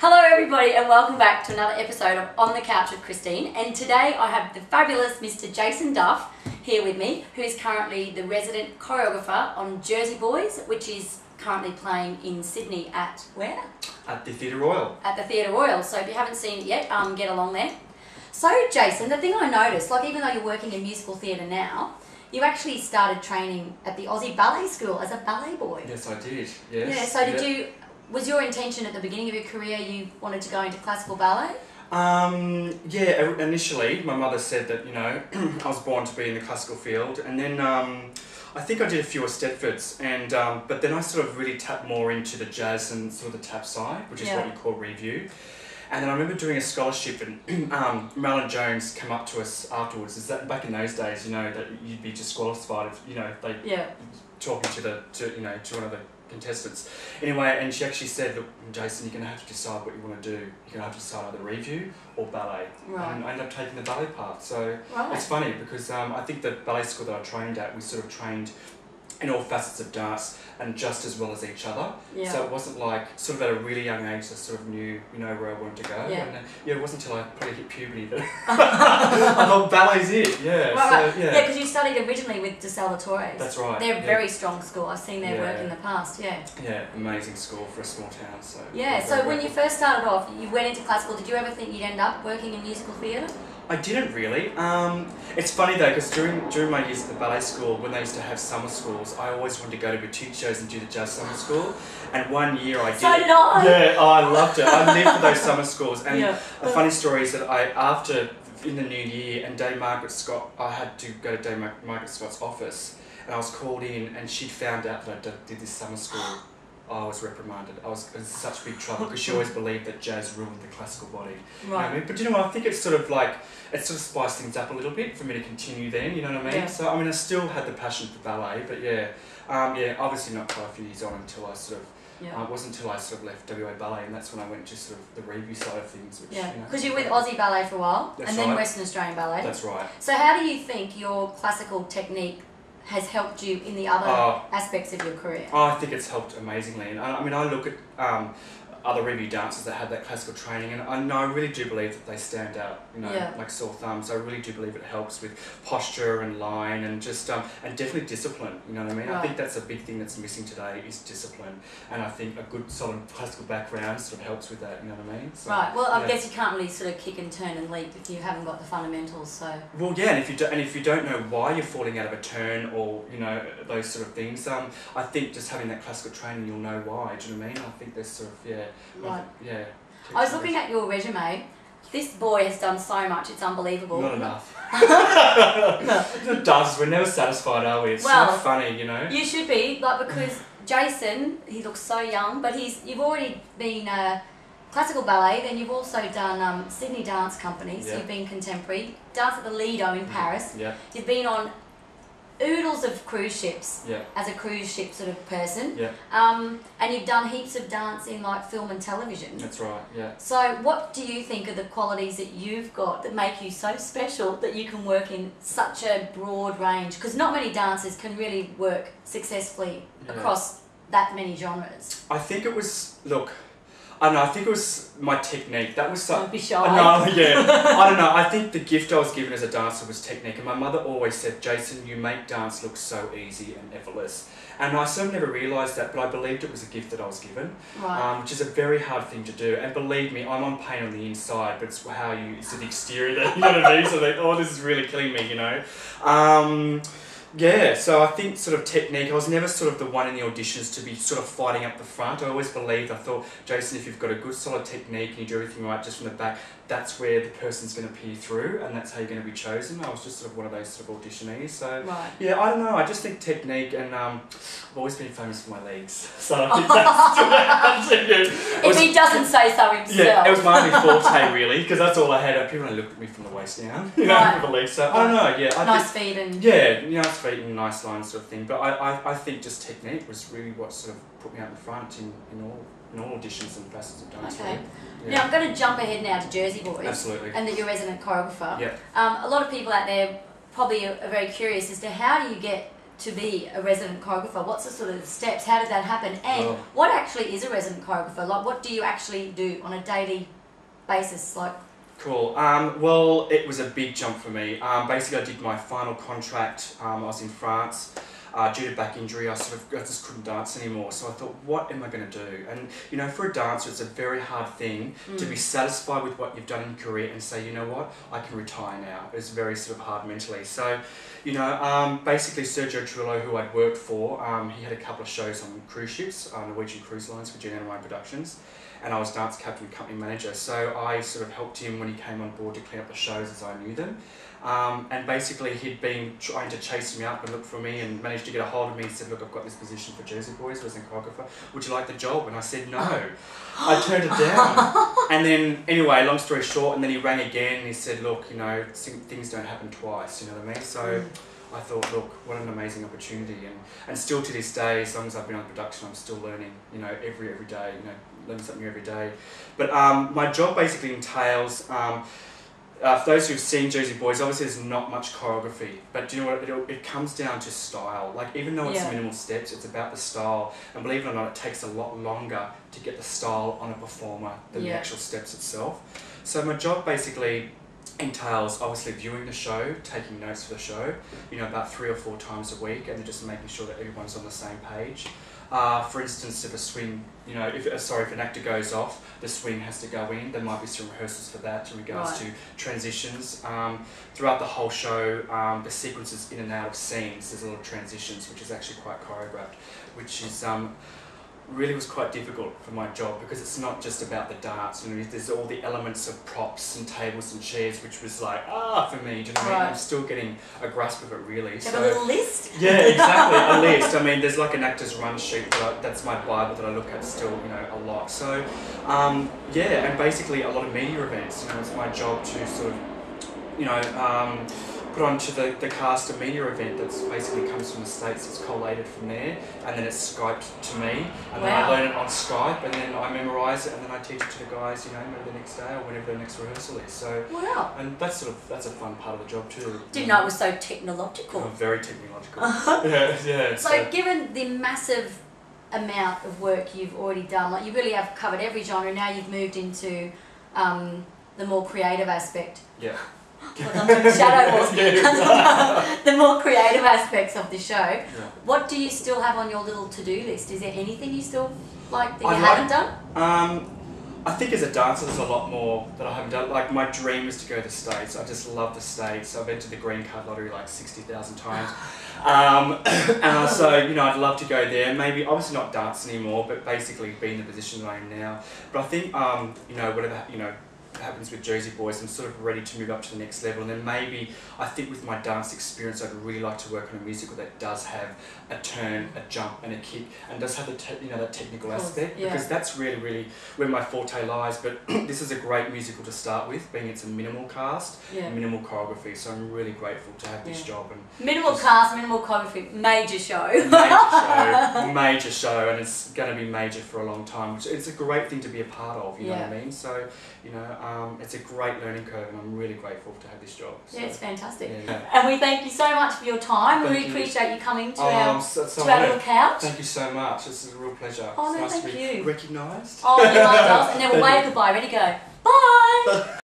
Hello everybody and welcome back to another episode of On the Couch with Christine, and today I have the fabulous Mr. Jason Duff here with me, who is currently the resident choreographer on Jersey Boys, which is currently playing in Sydney at where? At the Theatre Royal. At the Theatre Royal, so if you haven't seen it yet, get along there. So Jason, the thing I noticed, like even though you're working in musical theatre now, you actually started training at the Aussie Ballet School as a ballet boy. Yes, I did. Yes. Yeah, so did you... Was your intention at the beginning of your career you wanted to go into classical ballet? Yeah, initially my mother said that, you know, I was born to be in the classical field, and then I think I did a few Eisteddfods, and but then I sort of really tapped more into the jazz and sort of the tap side, which is what you call review. And then I remember doing a scholarship, and Marlon Jones came up to us afterwards. Is that back in those days, you know, that you'd be disqualified if, you know, they talking to one of the contestants. Anyway, and she actually said, look, Jason, you're going to have to decide what you want to do. You're going to have to decide either review or ballet. Right. And I ended up taking the ballet part. So it's funny because I think the ballet school that I trained at, we sort of trained in all facets of dance and just as well as each other. Yeah. So it wasn't like, sort of at a really young age, I sort of knew, you know, where I wanted to go. Yeah. And it wasn't until I probably hit puberty that I thought ballet's it. Yeah. Right, so, yeah, because you studied originally with De Salvatore's. That's right. They're a very strong school. I've seen their work in the past. Yeah. Yeah, amazing school for a small town. So yeah. So when you first started off, you went into classical. Did you ever think you'd end up working in musical theatre? I didn't really. It's funny though, because during my years at the ballet school, when they used to have summer schools, I always wanted to go to boutique shows and do the jazz summer school. And one year I did. So did I. Yeah, oh, I loved it. I lived for those summer schools. And a funny story is that after in the new year, and Dame Margaret Scott, I had to go to Dame Margaret Scott's office, and I was called in, and she'd found out that I did this summer school. I was reprimanded. I was in such big trouble because she always believed that jazz ruined the classical body. Right. You know what I mean? But you know what? I think it's sort of like, it sort of spiced things up a little bit for me to continue then, you know what I mean? Yeah. So, I mean, I still had the passion for ballet, but obviously not quite a few years on until I sort of, it wasn't until I sort of left WA Ballet, and that's when I went to sort of the review side of things. Which, because you were with Aussie Ballet for a while, and then Western Australian Ballet. That's right. So how do you think your classical technique has helped you in the other aspects of your career? I think it's helped amazingly. And I mean, I look at other review dancers that have that classical training, and I really do believe that they stand out, you know, like sore thumbs. I really do believe it helps with posture and line and just and definitely discipline, you know what I mean? Right. I think that's a big thing that's missing today is discipline, and I think a good solid classical background sort of helps with that, you know what I mean? So, right, well I guess you can't really sort of kick and turn and leap if you haven't got the fundamentals, so... Well yeah, and if you don't know why you're falling out of a turn or, you know, those sort of things, I think just having that classical training you'll know why, do you know what I mean? I think there's sort of, right. I was looking at your resume. This boy has done so much, it's unbelievable. Not enough. The dancers, we're never satisfied, are we? It's so funny, you know. You should be, like, because Jason, he looks so young, but you've already been classical ballet, then you've also done Sydney Dance Company, so you've been contemporary, dance at the Lido in Paris. You've been on oodles of cruise ships as a cruise ship sort of person, and you've done heaps of dance in like film and television. That's right, So what do you think are the qualities that you've got that make you so special that you can work in such a broad range? Because not many dancers can really work successfully across that many genres. I think it was, look, I don't know, I think it was my technique. That was so... Don't be shy. No, I don't know. I think the gift I was given as a dancer was technique. And my mother always said, Jason, you make dance look so easy and effortless. And I sort of never realised that, but I believed it was a gift that I was given, which is a very hard thing to do. And believe me, I'm on pain on the inside, but it's how it's the exterior that, you know what I mean? So they, this is really killing me, you know. Yeah, so I think sort of technique, I was never sort of the one in the auditions to be sort of fighting up the front. I always believed, I thought, Jason, if you've got a good solid technique and you do everything right just from the back, that's where the person's going to peer through and that's how you're going to be chosen. I was just sort of one of those sort of auditionees. So, yeah, I don't know, I just think technique, and I've always been famous for my legs. So I think that's if he doesn't say so himself. Yeah, it was my only forte really, because that's all I had. People only looked at me from the waist down, you know, with the legs. So I don't know, nice feet and... Yeah, nice feet and nice lines sort of thing. But I think just technique was really what sort of put me out in front in all auditions and facets of dance. Okay. Now I'm going to jump ahead now to Jersey Boys. Absolutely. And that you're resident choreographer. A lot of people out there probably are very curious as to how do you get to be a resident choreographer? What's the sort of steps? How did that happen? And what actually is a resident choreographer? Like, what do you actually do on a daily basis? Like, cool. Well, it was a big jump for me. Basically, I did my final contract. I was in France. Due to back injury, I just couldn't dance anymore. So I thought, what am I going to do? And you know, for a dancer, it's a very hard thing to be satisfied with what you've done in your career and say, you know what, I can retire now. It's very sort of hard mentally. So, you know, basically Sergio Trillo, who I'd worked for, he had a couple of shows on cruise ships, Norwegian Cruise Lines for GNNY Productions. And I was dance captain and company manager, so I sort of helped him when he came on board to clean up the shows as I knew them. And basically he'd been trying to chase me up and look for me and managed to get a hold of me and said, look, I've got this position for Jersey Boys, resident choreographer, would you like the job? And I said no. I turned it down. And then, anyway, long story short, and then he rang again and he said, look, you know, things don't happen twice, you know what I mean? So I thought, look, what an amazing opportunity. And still to this day, as long as I've been on production, I'm still learning, you know, every day, you know, learn something new every day. But my job basically entails, for those who've seen Jersey Boys, obviously there's not much choreography, but do you know what, it comes down to style. Like, even though it's minimal steps, it's about the style, and believe it or not, it takes a lot longer to get the style on a performer than the actual steps itself. So my job basically entails obviously viewing the show, taking notes for the show, you know, about 3 or 4 times a week, and then just making sure that everyone's on the same page. For instance, if a swing, you know, if an actor goes off, the swing has to go in. There might be some rehearsals for that in regards to transitions. Throughout the whole show, the sequences in and out of scenes, there's a lot of transitions, which is actually quite choreographed, which is really was quite difficult for my job because it's not just about the dance. You know, there's all the elements of props and tables and chairs, which was like, for me, do you know what I mean? I'm still getting a grasp of it, really. So, have a little list? Yeah, exactly, a list. I mean, there's like an actor's run sheet, that's my Bible that I look at still, you know, a lot. So, yeah, and basically a lot of media events. You know, it's my job to sort of, you know, put onto the cast a media event that's basically comes from the States. It's collated from there, and then it's Skyped to me, and then I learn it on Skype, and then I memorise it, and then I teach it to the guys, you know, maybe the next day or whenever the next rehearsal is. So, and that's a fun part of the job too. Didn't know it was so technological. Oh, very technological. Yeah. So, given the massive amount of work you've already done, like you really have covered every genre. Now you've moved into the more creative aspect. Yeah. Shadow Wars. The more creative aspects of the show. What do you still have on your little to-do list? Is there anything you still like that you haven't done? I think as a dancer there's a lot more that I haven't done. Like, my dream is to go to the States. I just love the States. I've entered the green card lottery like 60,000 times. And so, you know, I'd love to go there. Maybe, obviously not dance anymore, but basically be in the position that I am now. But I think, you know, whatever, you know, happens with Jersey Boys, I'm sort of ready to move up to the next level, and then maybe I think with my dance experience I'd really like to work on a musical that does have a turn, a jump and a kick, and does have the you know, that technical aspect, because that's really where my forte lies. But this is a great musical to start with, being it's a minimal cast, minimal choreography, so I'm really grateful to have this job. And minimal cast, minimal choreography, major show. Major show, and it's going to be major for a long time, which it's a great thing to be a part of, you know what I mean? So, you know, it's a great learning curve, and I'm really grateful to have this job. So, it's fantastic. And we thank you so much for your time. We really appreciate you coming to our little couch. Thank you so much. This is a real pleasure. Oh, no, it's nice thank to be you. recognised. Oh, you're my dolls. And then we'll wave goodbye. Ready, go. Bye!